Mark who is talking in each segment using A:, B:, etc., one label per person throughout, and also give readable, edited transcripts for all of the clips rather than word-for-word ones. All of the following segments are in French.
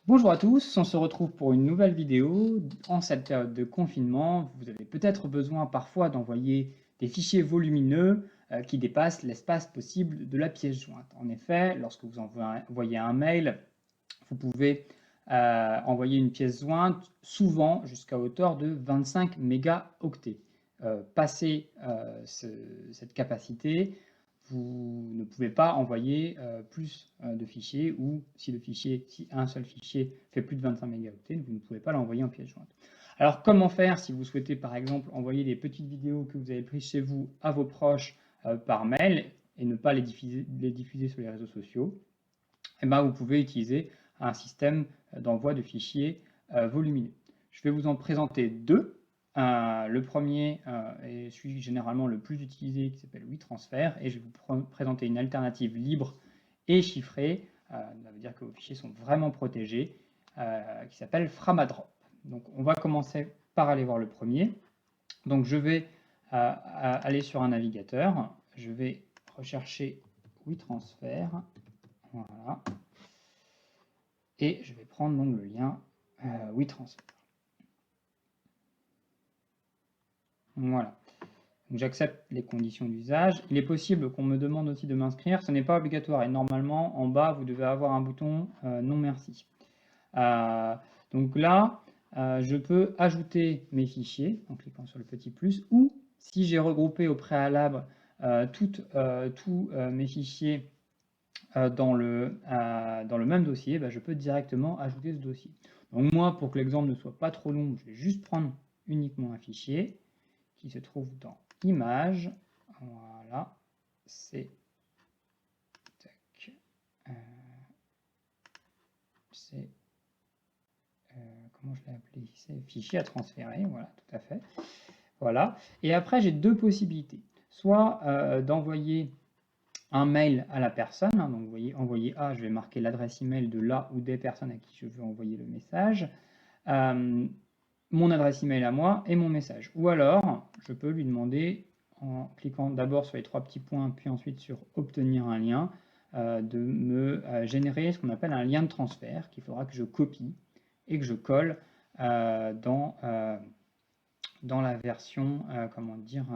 A: Bonjour à tous, on se retrouve pour une nouvelle vidéo. En cette période de confinement, vous avez peut-être besoin parfois d'envoyer des fichiers volumineux qui dépassent l'espace possible de la pièce jointe. En effet, lorsque vous envoyez un mail, vous pouvez envoyer une pièce jointe souvent jusqu'à hauteur de 25 mégaoctets. Passé cette capacité, vous ne pouvez pas envoyer plus de fichiers, ou si un seul fichier fait plus de 25 mégaoctets, vous ne pouvez pas l'envoyer en pièce jointe. Alors comment faire si vous souhaitez par exemple envoyer des petites vidéos que vous avez prises chez vous à vos proches par mail et ne pas les diffuser sur les réseaux sociaux? Eh ben, vous pouvez utiliser un système d'envoi de fichiers volumineux. Je vais vous en présenter deux. Le premier est celui généralement le plus utilisé, qui s'appelle WeTransfer, et je vais vous présenter une alternative libre et chiffrée, ça veut dire que vos fichiers sont vraiment protégés, qui s'appelle Framadrop. Donc on va commencer par aller voir le premier. Donc je vais aller sur un navigateur, je vais rechercher WeTransfer, voilà, et je vais prendre donc le lien WeTransfer. Voilà. J'accepte les conditions d'usage. Il est possible qu'on me demande aussi de m'inscrire. Ce n'est pas obligatoire et normalement, en bas, vous devez avoir un bouton non merci. Donc là, je peux ajouter mes fichiers en cliquant sur le petit plus, ou si j'ai regroupé au préalable tous mes fichiers dans le même dossier, je peux directement ajouter ce dossier. Donc moi, pour que l'exemple ne soit pas trop long, je vais juste prendre uniquement un fichier qui se trouve dans Images. Voilà, c'est comment je l'ai appelé? C'est fichier à transférer, voilà, tout à fait. Voilà. Et après, j'ai deux possibilités. Soit d'envoyer un mail à la personne, donc vous voyez, envoyer A, je vais marquer l'adresse email de la ou des personnes à qui je veux envoyer le message, mon adresse email à moi et mon message. Ou alors, je peux lui demander, en cliquant d'abord sur les trois petits points, puis ensuite sur obtenir un lien, de me générer ce qu'on appelle un lien de transfert qu'il faudra que je copie et que je colle dans la version, comment dire,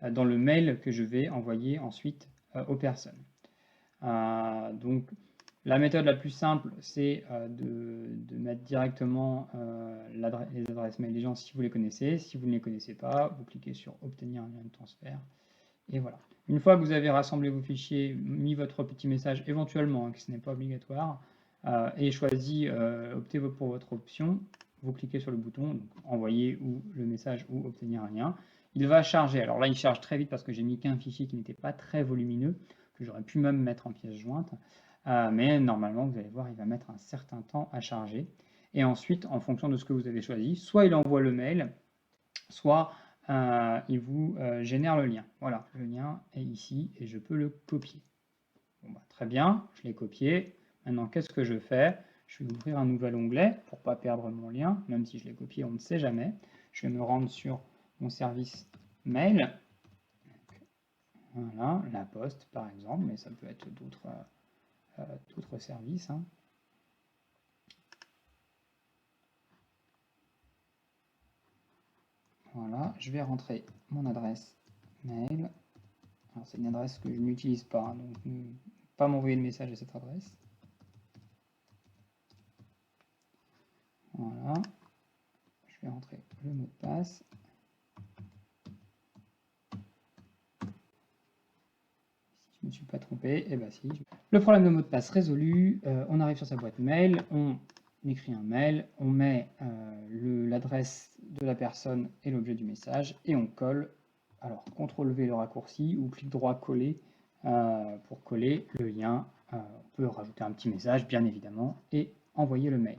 A: dans le mail que je vais envoyer ensuite aux personnes. Donc la méthode la plus simple, c'est de mettre directement les adresses mail des gens si vous les connaissez. Si vous ne les connaissez pas, vous cliquez sur obtenir un lien de transfert. Et voilà. Une fois que vous avez rassemblé vos fichiers, mis votre petit message éventuellement, que ce n'est pas obligatoire, et choisi, optez pour votre option, vous cliquez sur le bouton donc, envoyer ou le message ou obtenir un lien. Il va charger. Alors là, il charge très vite parce que j'ai mis qu'un fichier qui n'était pas très volumineux, que j'aurais pu même mettre en pièce jointe. Mais normalement, vous allez voir, il va mettre un certain temps à charger. Et ensuite, en fonction de ce que vous avez choisi, soit il envoie le mail, soit il vous génère le lien. Voilà, le lien est ici et je peux le copier. Bon, très bien, je l'ai copié. Maintenant, qu'est-ce que je fais? Je vais ouvrir un nouvel onglet pour ne pas perdre mon lien, même si je l'ai copié, on ne sait jamais. Je vais me rendre sur mon service mail. Voilà, la poste par exemple, mais ça peut être d'autres services. Hein. Voilà, je vais rentrer mon adresse mail. C'est une adresse que je n'utilise pas, donc ne pas m'envoyer de message à cette adresse. Voilà, je vais rentrer le mot de passe. Si je ne me suis pas trompé, eh bien si. Le problème de mot de passe résolu, on arrive sur sa boîte mail, on écrit un mail, on met l'adresse de la personne et l'objet du message, et on colle. Alors, CTRL-V le raccourci, ou clic droit coller pour coller le lien. On peut rajouter un petit message, bien évidemment, et envoyer le mail.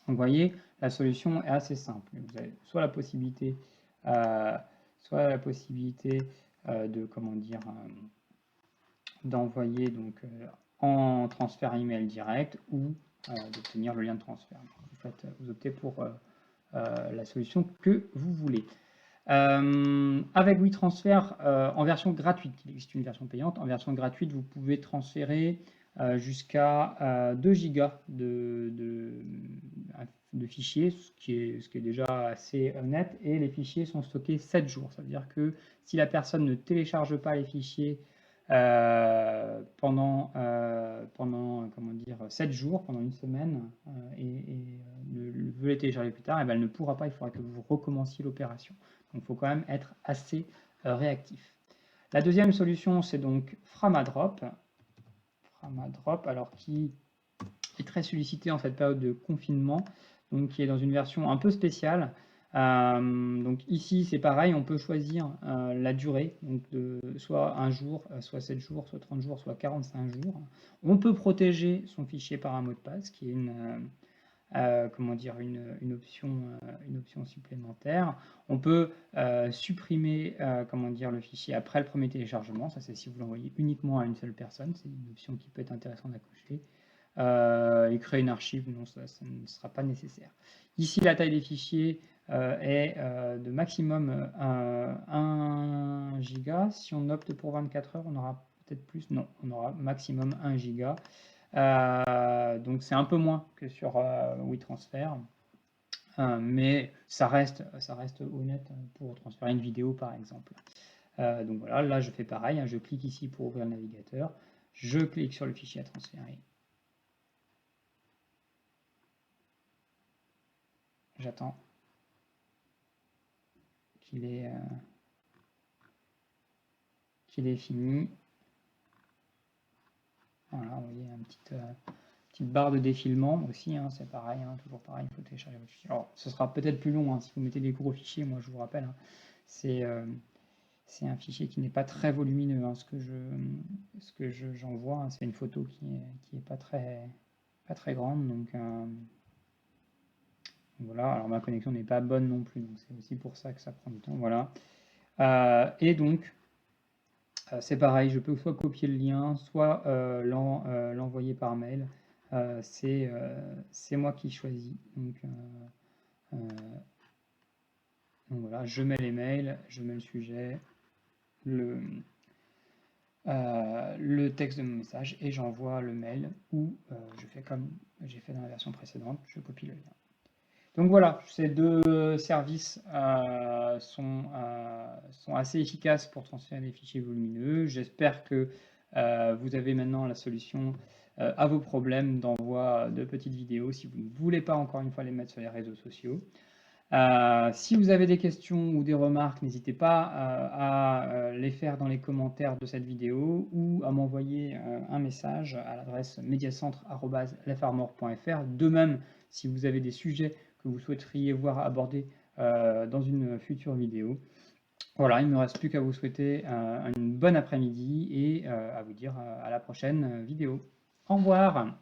A: Donc, vous voyez, la solution est assez simple. Vous avez soit la possibilité de, comment dire, d'envoyer donc en transfert email direct ou d'obtenir le lien de transfert. Vous optez pour la solution que vous voulez. Avec WeTransfer en version gratuite, il existe une version payante. En version gratuite, vous pouvez transférer jusqu'à 2 gigas de fichiers, ce qui est déjà assez honnête, et les fichiers sont stockés 7 jours. Ça veut dire que si la personne ne télécharge pas les fichiers pendant comment dire, 7 jours, pendant une semaine, et veut les télécharger plus tard, et ben elle ne pourra pas, il faudra que vous recommenciez l'opération. Donc il faut quand même être assez réactif. La deuxième solution, c'est donc Framadrop. Framadrop, alors qui est très sollicité en cette période de confinement, donc qui est dans une version un peu spéciale. Donc ici, c'est pareil, on peut choisir la durée, donc soit 1 jour, soit 7 jours, soit 30 jours, soit 45 jours. On peut protéger son fichier par un mot de passe, qui est comment dire, une option supplémentaire. On peut supprimer comment dire, le fichier après le premier téléchargement. Ça, c'est si vous l'envoyez uniquement à une seule personne. C'est une option qui peut être intéressante à cocher. Et créer une archive, non, ça ne sera pas nécessaire. Ici, la taille des fichiers est de maximum 1 giga. Si on opte pour 24 heures, on aura peut-être plus. Non, on aura maximum 1 giga. Donc c'est un peu moins que sur WeTransfer, mais ça reste honnête pour transférer une vidéo par exemple. Donc voilà, là je fais pareil, hein, je clique ici pour ouvrir le navigateur, je clique sur le fichier à transférer. J'attends qu'il est fini. Voilà, vous voyez une petite barre de défilement aussi, hein, c'est pareil, hein, toujours pareil, il faut télécharger votre fichier. Alors, ce sera peut-être plus long hein, si vous mettez des gros fichiers, moi je vous rappelle, hein, c'est un fichier qui n'est pas très volumineux, hein, ce que j'envoie, hein, c'est une photo qui est pas très grande, donc voilà. Alors ma connexion n'est pas bonne non plus, donc c'est aussi pour ça que ça prend du temps, voilà. Et donc c'est pareil, je peux soit copier le lien, soit l'envoyer par mail. C'est moi qui choisis. Donc voilà, je mets les mails, je mets le sujet, le texte de mon message et j'envoie le mail, ou je fais comme j'ai fait dans la version précédente, je copie le lien. Donc voilà, ces deux services sont assez efficaces pour transférer des fichiers volumineux. J'espère que vous avez maintenant la solution à vos problèmes d'envoi de petites vidéos si vous ne voulez pas encore une fois les mettre sur les réseaux sociaux. Si vous avez des questions ou des remarques, n'hésitez pas à les faire dans les commentaires de cette vidéo ou à m'envoyer un message à l'adresse mediacentre@lefarmor.fr. De même, si vous avez des sujets que vous souhaiteriez voir abordés dans une future vidéo. Voilà, il ne me reste plus qu'à vous souhaiter une bonne après-midi et à vous dire à la prochaine vidéo. Au revoir!